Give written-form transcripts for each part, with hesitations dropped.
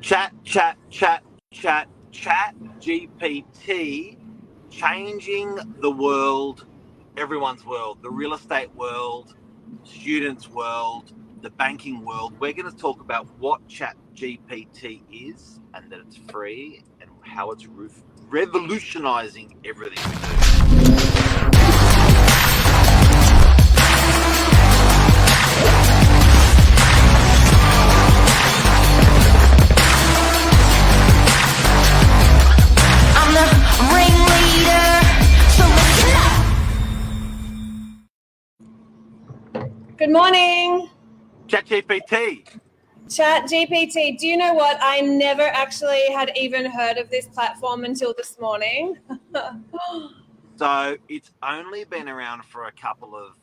Chat GPT changing the world, everyone's world, the real estate world, students' world, the banking world. We're going to talk about what Chat GPT is and that it's free and how it's revolutionizing everything we do. Good morning. ChatGPT. ChatGPT. Do you know what? I never actually had even heard of this platform until this morning. So it's only been around for a couple of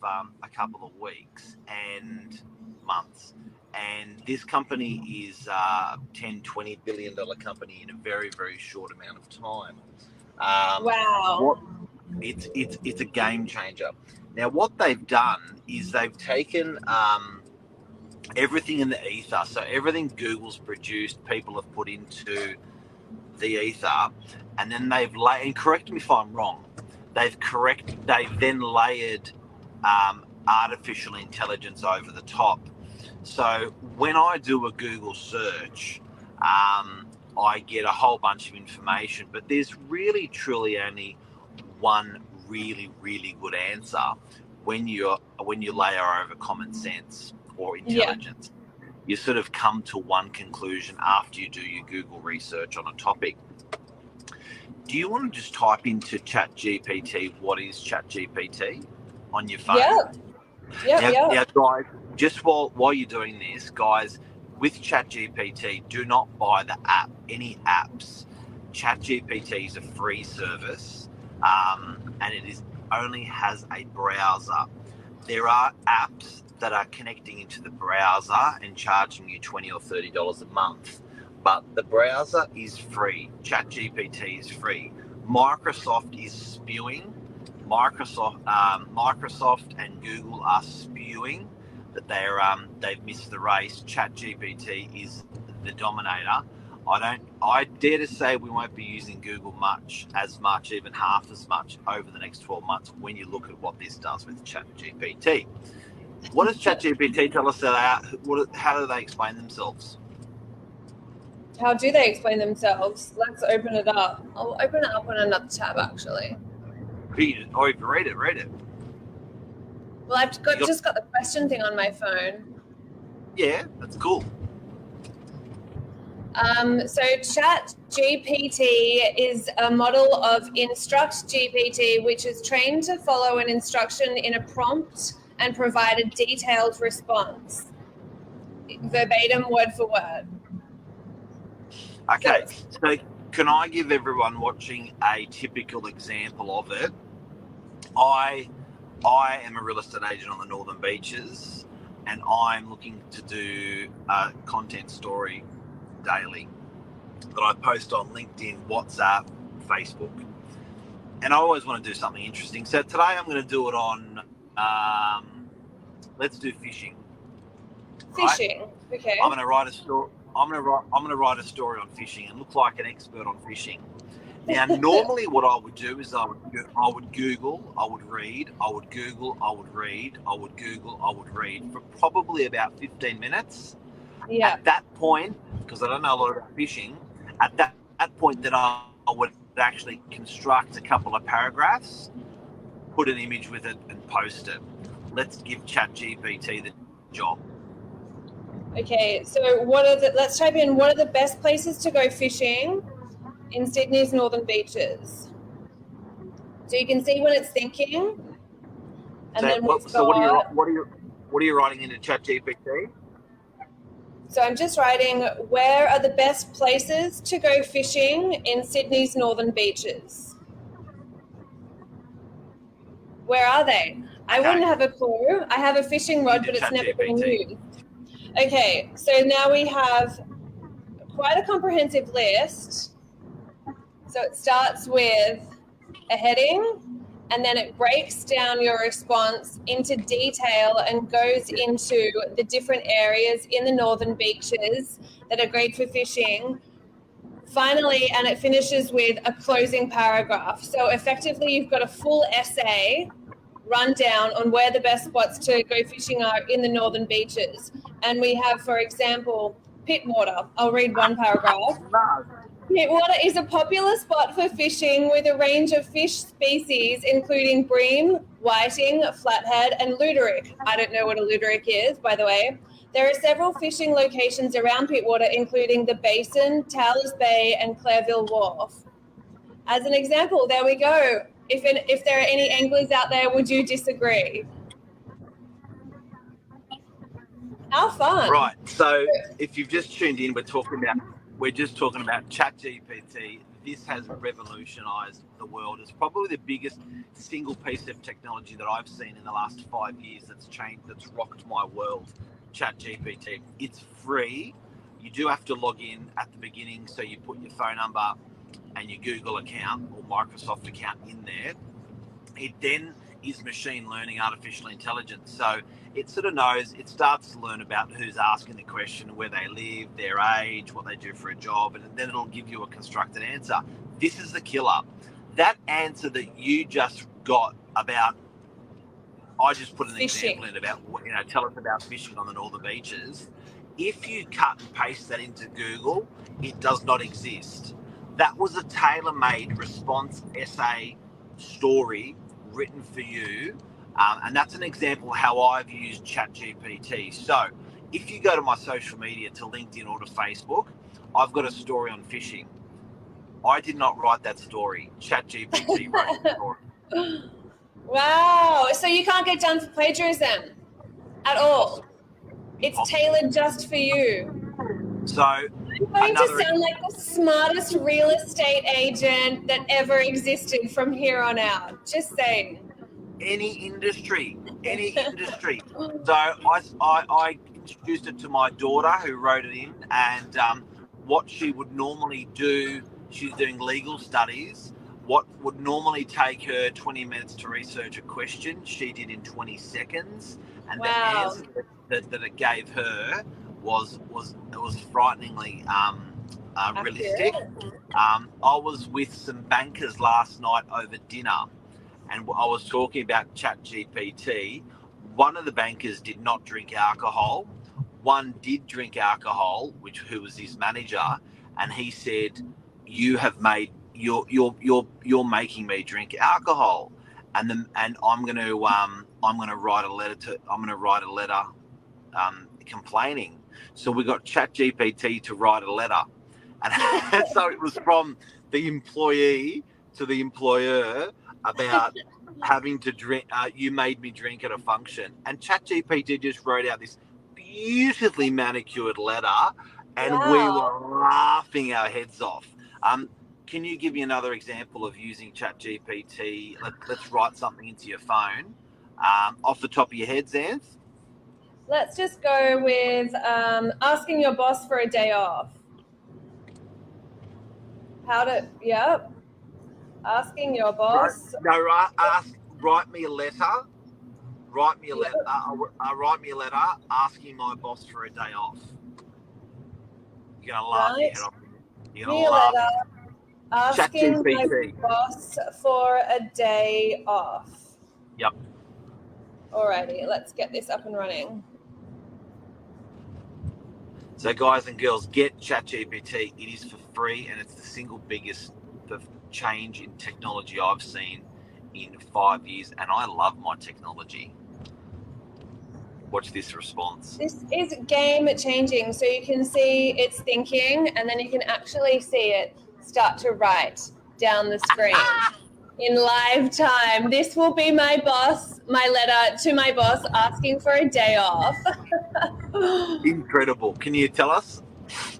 weeks and months, and this company is a $10-20 billion company in a very, very short amount of time. Wow. It's a game changer. Now, what they've done is they've taken everything in the ether. So everything Google's produced, people have put into the ether, and then they've and correct me if I'm wrong, they've then layered artificial intelligence over the top. So when I do a Google search, I get a whole bunch of information, but there's really truly only one really, really good answer when you layer over common sense or intelligence. Yeah. You sort of come to one conclusion after you do your Google research on a topic. Do you want to just type into ChatGPT what is ChatGPT on your phone? Yeah. Now, guys, just while you're doing this, guys, with ChatGPT, do not buy the app, any apps. ChatGPT is a free service. And it only has a browser. There are apps that are connecting into the browser and charging you $20 or $30 a month, but the browser is free. ChatGPT is free. Microsoft is spewing. Microsoft and Google are spewing that they've missed the race. ChatGPT is the dominator. I dare to say we won't be using Google as much, even half as much over the next 12 months when you look at what this does with ChatGPT. What does ChatGPT tell us how do they explain themselves? How do they explain themselves? Let's open it up. I'll open it up on another tab, actually. Read it. Well, I've just got the question thing on my phone. Yeah, that's cool. So ChatGPT is a model of InstructGPT, which is trained to follow an instruction in a prompt and provide a detailed response, verbatim, word for word. Okay, so can I give everyone watching a typical example of it? I am a real estate agent on the Northern Beaches, and I'm looking to do a content story daily that I post on LinkedIn, WhatsApp, Facebook, and I always want to do something interesting. So today I'm going to do it on let's do fishing. Fishing, right? Okay. I'm going to write a story. I'm going to write a story on fishing and look like an expert on fishing. Now, normally what I would do is I would Google, I would read, I would Google, I would read, I would Google, I would read for probably about 15 minutes. Yeah. At that point, because I don't know a lot about fishing, at that point then I would actually construct a couple of paragraphs, put an image with it and post it. Let's give ChatGPT the job. Okay, so let's type in what are the best places to go fishing in Sydney's Northern Beaches. So you can see what it's thinking. And then what are you writing into ChatGPT? So I'm just writing, where are the best places to go fishing in Sydney's Northern Beaches? Where are they? I wouldn't have a clue. I have a fishing rod, but it's never been used. Okay, so now we have quite a comprehensive list. So it starts with a heading, and then it breaks down your response into detail and goes into the different areas in the northern beaches that are great for fishing. Finally, and it finishes with a closing paragraph. So effectively, you've got a full essay rundown on where the best spots to go fishing are in the northern beaches. And we have, for example, Pittwater. I'll read one paragraph. Pittwater is a popular spot for fishing with a range of fish species, including bream, whiting, flathead, and luderick. I don't know what a luderick is, by the way. There are several fishing locations around Pittwater, including the Basin, Towers Bay, and Clareville Wharf. As an example, there we go. If there are any anglers out there, would you disagree? How fun. Right. So if you've just tuned in, we're just talking about ChatGPT. This has revolutionized the world. It's probably the biggest single piece of technology that I've seen in the last 5 years that's rocked my world. ChatGPT. It's free. You do have to log in at the beginning, so you put your phone number and your Google account or Microsoft account in there. It then is machine learning, artificial intelligence. So it sort of knows, it starts to learn about who's asking the question, where they live, their age, what they do for a job, and then it'll give you a constructed answer. This is the killer. That answer that you just got about, I just put an example in about, tell us about fishing on the northern beaches. If you cut and paste that into Google, it does not exist. That was a tailor-made response essay story written for you. And that's an example how I've used ChatGPT. So if you go to my social media, to LinkedIn or to Facebook, I've got a story on fishing. I did not write that story. ChatGPT wrote the story. Wow. So you can't get done for plagiarism at all. It's tailored just for you. So I'm going to sound like the smartest real estate agent that ever existed from here on out. Just saying. Any industry. So I introduced it to my daughter who wrote it in, and what she would normally do, she's doing legal studies, what would normally take her 20 minutes to research a question, she did in 20 seconds. And the answer that it gave her was frighteningly realistic. I was with some bankers last night over dinner, and I was talking about ChatGPT. One of the bankers did not drink alcohol. One did drink alcohol, who was his manager, and he said, "You have made you're making me drink alcohol," and I'm going to write a letter complaining. So we got ChatGPT to write a letter, and so it was from the employee to the employer about having to drink. You made me drink at a function, and ChatGPT just wrote out this beautifully manicured letter, and we were laughing our heads off. Can you give me another example of using ChatGPT? Let's write something into your phone. Off the top of your head, Xanth? Let's just go with asking your boss for a day off. Asking your boss. Write me a letter. Write me a letter. Write me a letter asking my boss for a day off. You're gonna laugh your head off. You're gonna laugh. Asking my boss for a day off. Yep. Alrighty, let's get this up and running. So guys and girls, get ChatGPT. It is for free, and it's the single biggest change in technology I've seen in 5 years, and I love my technology. Watch this response. This is game changing. So you can see it's thinking, and then you can actually see it start to write down the screen in live time. This will be my letter to my boss asking for a day off. Incredible. Can you tell us?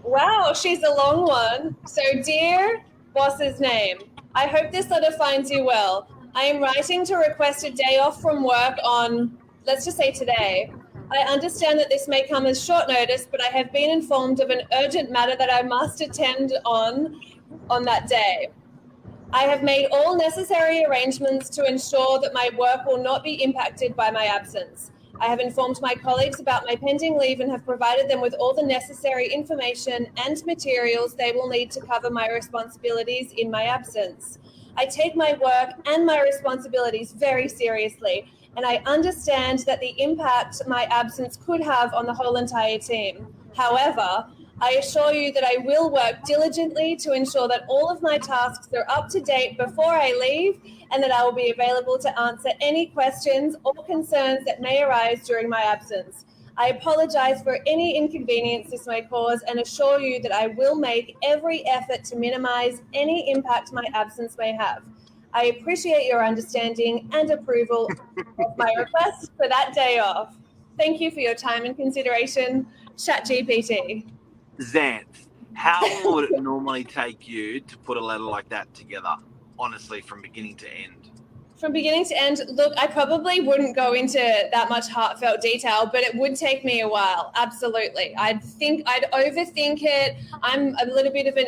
Wow, she's a long one. So, dear boss's name, I hope this letter finds you well. I am writing to request a day off from work on, let's just say today. I understand that this may come as short notice, but I have been informed of an urgent matter that I must attend on that day. I have made all necessary arrangements to ensure that my work will not be impacted by my absence. I have informed my colleagues about my pending leave and have provided them with all the necessary information and materials they will need to cover my responsibilities in my absence. I take my work and my responsibilities very seriously, and I understand that the impact my absence could have on the whole entire team. However, I assure you that I will work diligently to ensure that all of my tasks are up to date before I leave, and that I will be available to answer any questions or concerns that may arise during my absence. I apologize for any inconvenience this may cause and assure you that I will make every effort to minimize any impact my absence may have. I appreciate your understanding and approval of my request for that day off. Thank you for your time and consideration, ChatGPT. Xanth, how long would it normally take you to put a letter like that together, honestly, from beginning to end? From beginning to end, look, I probably wouldn't go into that much heartfelt detail, but it would take me a while. Absolutely. I'd overthink it. I'm a little bit of an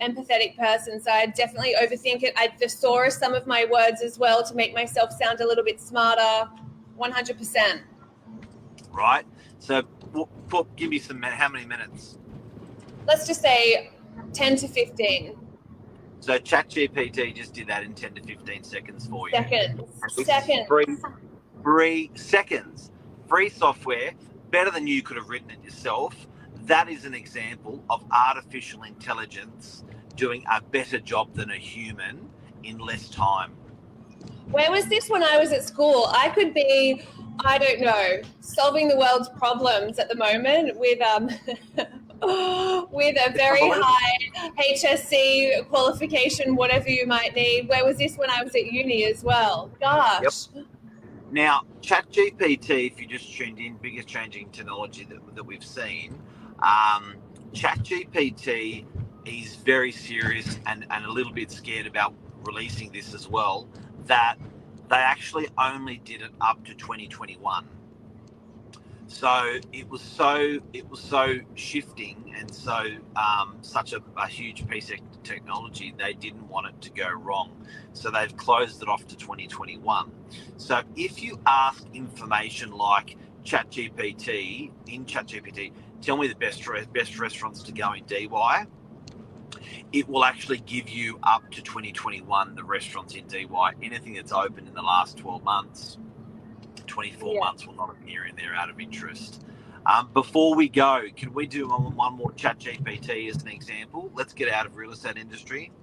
empathetic person, so I'd definitely overthink it. I'd thesaurus some of my words as well to make myself sound a little bit smarter. 100%. Right. So give me how many minutes? Let's just say 10 to 15. So ChatGPT just did that in 10 to 15 seconds for you. Seconds. Free seconds. Free software, better than you could have written it yourself. That is an example of artificial intelligence doing a better job than a human in less time. Where was this when I was at school? I could be, I don't know, solving the world's problems at the moment with with a very high HSC qualification, whatever you might need. Where was this when I was at uni as well? Gosh. Yep. Now, ChatGPT, if you just tuned in, biggest changing technology that we've seen, ChatGPT is very serious and a little bit scared about releasing this as well, that they actually only did it up to 2021. So it was so shifting and so such a huge piece of technology, they didn't want it to go wrong. So they've closed it off to 2021. So if you ask information like ChatGPT, tell me the best restaurants to go in DY, it will actually give you up to 2021 the restaurants in DY. Anything that's open in the last 12 months, 24 months will not appear in there out of interest. Before we go, can we do one more ChatGPT as an example? Let's get out of real estate industry.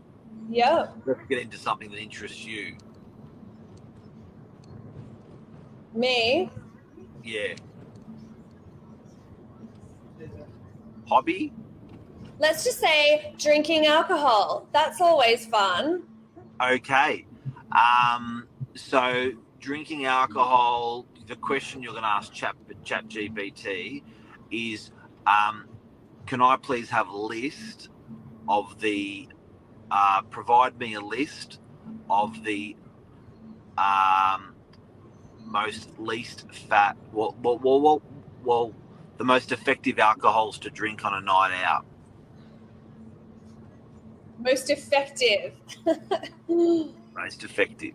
Yeah. Let's get into something that interests you. Me? Yeah. Hobby? Let's just say drinking alcohol. That's always fun. Okay. So drinking alcohol, the question you're going to ask ChatGPT is, can I please have a list of the, provide me a list of the most least fat, the most effective alcohols to drink on a night out. Most effective. Most effective.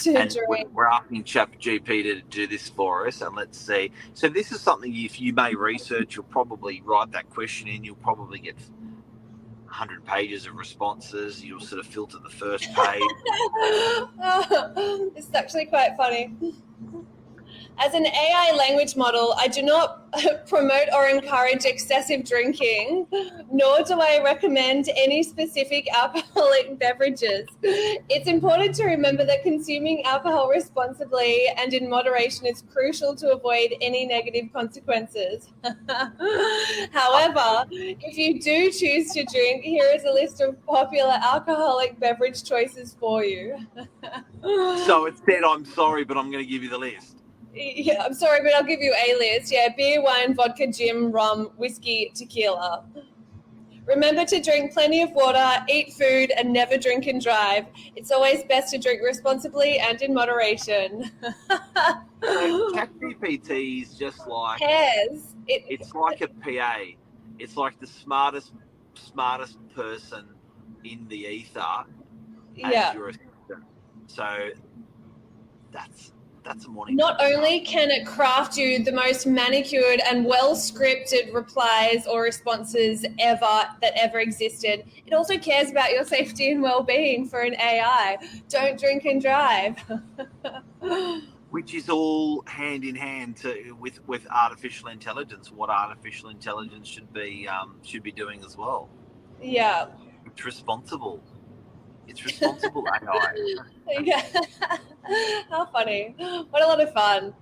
And we're asking ChatGPT to do this for us, and let's see. So this is something if you may research, you'll probably write that question in. You'll probably get 100 pages of responses. You'll sort of filter the first page. This is actually quite funny. As an AI language model, I do not promote or encourage excessive drinking, nor do I recommend any specific alcoholic beverages. It's important to remember that consuming alcohol responsibly and in moderation is crucial to avoid any negative consequences. However, if you do choose to drink, here is a list of popular alcoholic beverage choices for you. So it said, I'm sorry, but I'm going to give you the list. Yeah, I'm sorry, but I'll give you a list. Yeah, beer, wine, vodka, gin, rum, whiskey, tequila. Remember to drink plenty of water, eat food, and never drink and drive. It's always best to drink responsibly and in moderation. ChatGPT is just like it's like a PA. It's like the smartest person in the ether Yeah. as your assistant. So that's a morning. Not only can it craft you the most manicured and well-scripted replies or responses that ever existed, it also cares about your safety and well-being for an AI. Don't drink and drive. Which is all hand in hand with artificial intelligence. What artificial intelligence should be doing as well. Yeah. It's responsible. It's responsible AI. Yeah. How funny. What a lot of fun.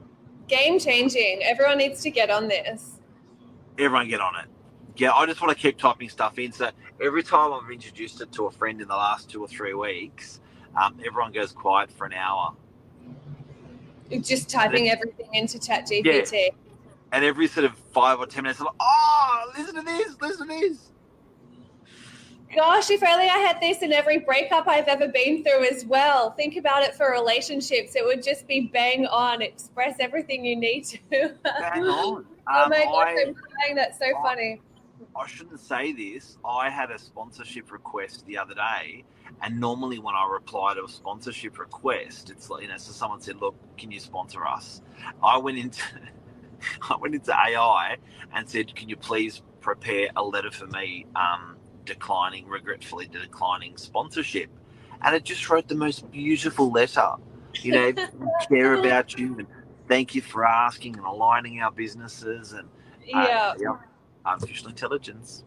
Game changing. Everyone needs to get on this. Everyone get on it. Yeah, I just want to keep typing stuff in. So every time I've introduced it to a friend in the last 2 or 3 weeks, everyone goes quiet for an hour. Just typing everything into ChatGPT. Yeah. And every sort of 5 or 10 minutes, I'm like, oh, listen to this. Gosh, if only I had this in every breakup I've ever been through as well. Think about it for relationships. It would just be bang on. Express everything you need to. Bang on. Oh my gosh, I'm crying. That's so funny. I shouldn't say this. I had a sponsorship request the other day, and normally when I reply to a sponsorship request, it's like, so someone said, "Look, can you sponsor us?" I went into AI and said, "Can you please prepare a letter for me, regretfully declining sponsorship?" And it just wrote the most beautiful letter. We care about you and thank you for asking and aligning our businesses and artificial intelligence.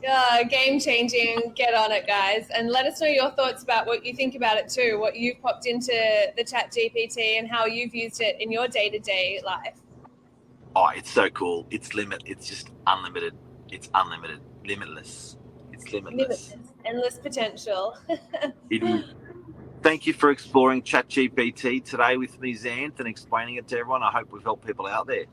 Yeah, game changing. Get on it, guys, and let us know your thoughts about what you think about it too. What you've popped into the ChatGPT and how you've used it in your day-to-day life. Oh, it's so cool. It's just unlimited. It's unlimited, limitless. It's limitless. Endless potential. It is. Thank you for exploring ChatGPT today with me, Xanth, and explaining it to everyone. I hope we've helped people out there.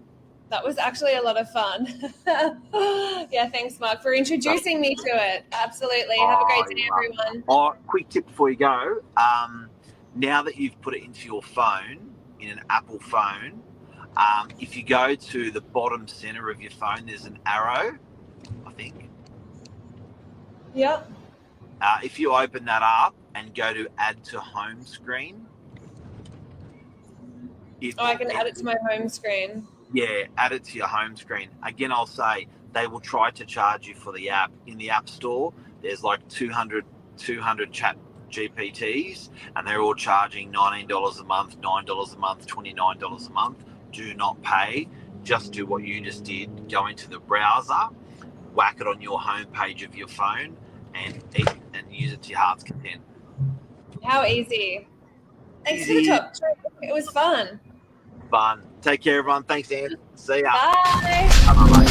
That was actually a lot of fun. Yeah, thanks, Mark, for introducing me to it. Absolutely. Have a great day, everyone. Quick tip before you go. Now that you've put it into your phone, in an Apple phone, if you go to the bottom center of your phone, there's an arrow, I think. Yep. If you open that up and go to add to home screen. I can add it to my home screen. Yeah, add it to your home screen. Again, I'll say they will try to charge you for the app. In the App Store, there's like 200 chat GPTs, and they're all charging $19 a month, $9 a month, $29 a month. Do not pay. Just do what you just did. Go into the browser, whack it on your home page of your phone, and use it to your heart's content. How easy. Thanks for the talk. It was fun. Take care, everyone. Thanks, Anne. See ya. Bye. Bye-bye.